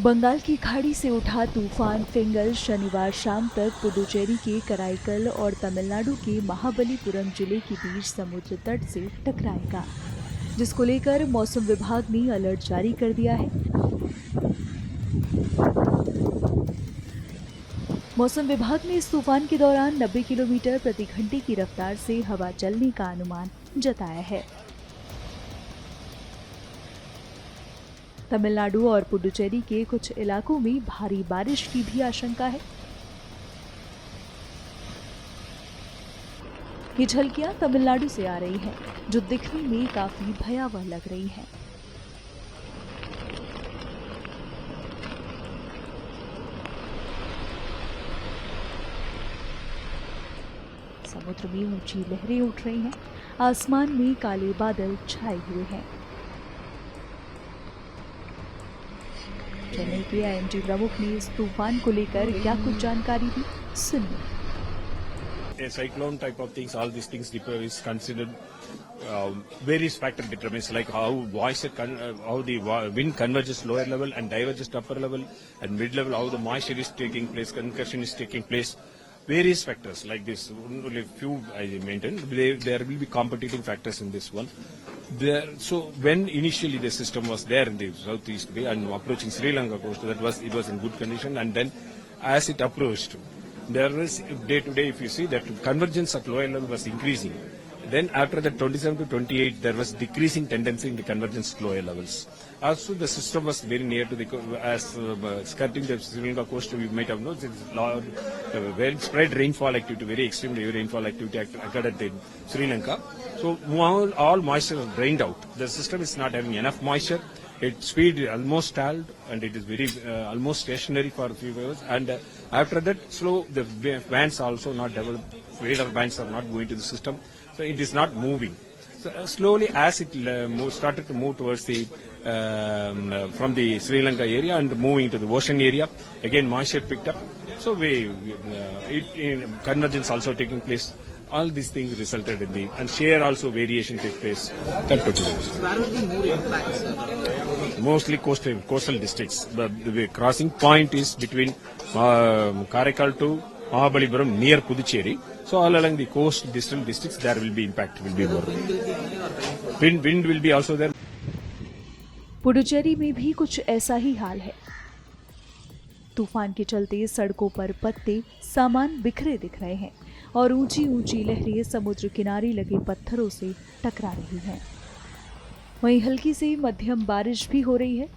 बंगाल की खाड़ी से उठा तूफान फिंगर शनिवार शाम तक पुडुचेरी के कराईकल और तमिलनाडु के महाबलीपुरम जिले के बीच समुद्र तट से टकराएगा, जिसको लेकर मौसम विभाग ने अलर्ट जारी कर दिया है। मौसम विभाग ने इस तूफान के दौरान 90 किलोमीटर प्रति घंटे की रफ्तार से हवा चलने का अनुमान जताया है। तमिलनाडु और पुडुचेरी के कुछ इलाकों में भारी बारिश की भी आशंका है। ये झलकियां तमिलनाडु से आ रही हैं, जो दिखने में काफी भयावह लग रही हैं। समुद्र में ऊंची लहरें उठ रही हैं, आसमान में काले बादल छाए हुए हैं। चेन्नई के आईएमडी प्रमुख ने इस तूफान को लेकर क्या कुछ जानकारी दी, सुनिए। A cyclone type of things, all these things is considered various factor determines like how the wind converges lower level and diverges to upper level, and mid level how the moisture is taking place, concussion is taking place. Various factors like this. Only few I maintain. There will be competing factors in this one. So when initially the system was there in the southeast bay and approaching Sri Lanka coast, it was in good condition, and then as it approached, there was day to day, if you see, that convergence at lower level was increasing. Then after that 27 to 28, there was decreasing tendency in the convergence at lower levels. Also, the system was very near to the, skirting the Sri Lanka coast, we might have known, very spread rainfall activity, very extreme rainfall activity occurred at the Sri Lanka. So all moisture was drained out. The system is not having enough moisture. Its speed is almost stalled, and it is very almost stationary for a few hours. And after that, the bands also not developed. Radar bands are not going to the system, so it is not moving. So slowly, as it started to move towards the from the Sri Lanka area and moving to the ocean area, again moisture picked up. So convergence also taking place. All these things resulted in the, and shear also variation take place. Where will the more impacts? Mostly coastal districts. The crossing point is between Karaikal to Mahabalipuram near Puducherry. So all along the coast distal districts there will be impact, will be more. Wind will be also there. Puducherry में भी कुछ ऐसा ही हाल है। तूफान के चलते सड़कों पर पत्ते सामान बिखरे दिख रहे हैं और ऊंची ऊंची लहरें समुद्र किनारे लगे पत्थरों से टकरा रही हैं। वहीं हल्की से मध्यम बारिश भी हो रही है।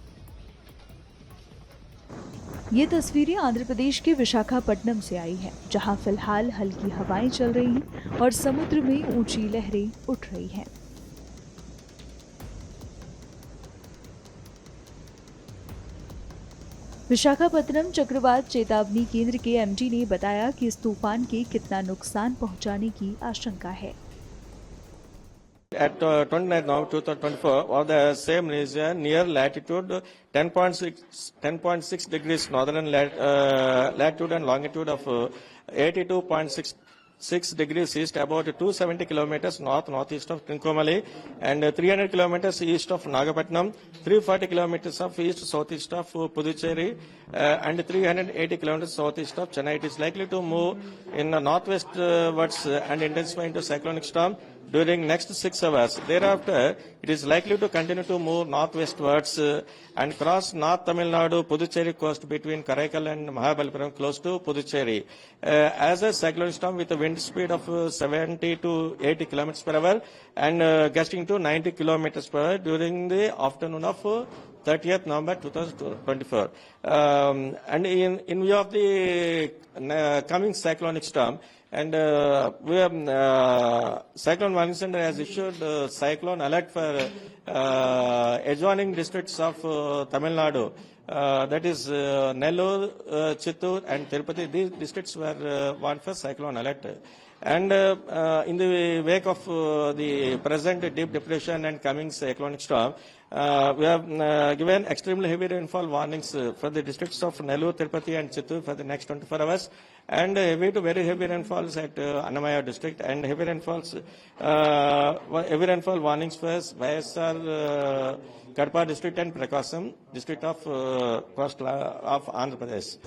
ये तस्वीरें आंध्र प्रदेश के विशाखापट्टनम से आई हैं, जहां फिलहाल हल्की हवाएं चल रही हैं और समुद्र में ऊंची लहरें उठ रही हैं। विशाखापट्टनम चक्रवात चेतावनी केंद्र के एमडी ने बताया कि इस तूफान के कितना नुकसान पहुंचाने की आशंका है। At 29th November 2024, or the same region near latitude 10.6 degrees northern latitude and longitude of 82.6 degrees east, about 270 kilometers northeast of Trincomalee, and 300 kilometers east of Nagapattinam, 340 kilometers of southeast of Puducherry, and 380 kilometers southeast of Chennai. It is likely to move in northwestwards and intensify into cyclonic storm during next 6 hours. Thereafter, it is likely to continue to move northwestwards and cross North Tamil Nadu, Puducherry coast between Karaikal and Mahabalipuram close to Puducherry. As a cyclonic storm with a wind speed of 70 to 80 kilometers per hour and gusting to 90 kilometers per hour during the afternoon of 30th November 2024. And in view of the coming cyclonic storm, and Cyclone Warning Center has issued cyclone alert for adjoining districts of Tamil Nadu. That is Nellore, Chittoor and Tirupati. These districts were warned for cyclone alert. And in the wake of the present deep depression and coming cyclonic storm, we have given extremely heavy rainfall warnings for the districts of Nellore, Tirupati and Chittoor for the next 24 hours, and heavy to very heavy rainfalls at Annamaya district, and heavy rainfall warnings for YSR Kadapa district and Prakasam district of coast of Andhra Pradesh.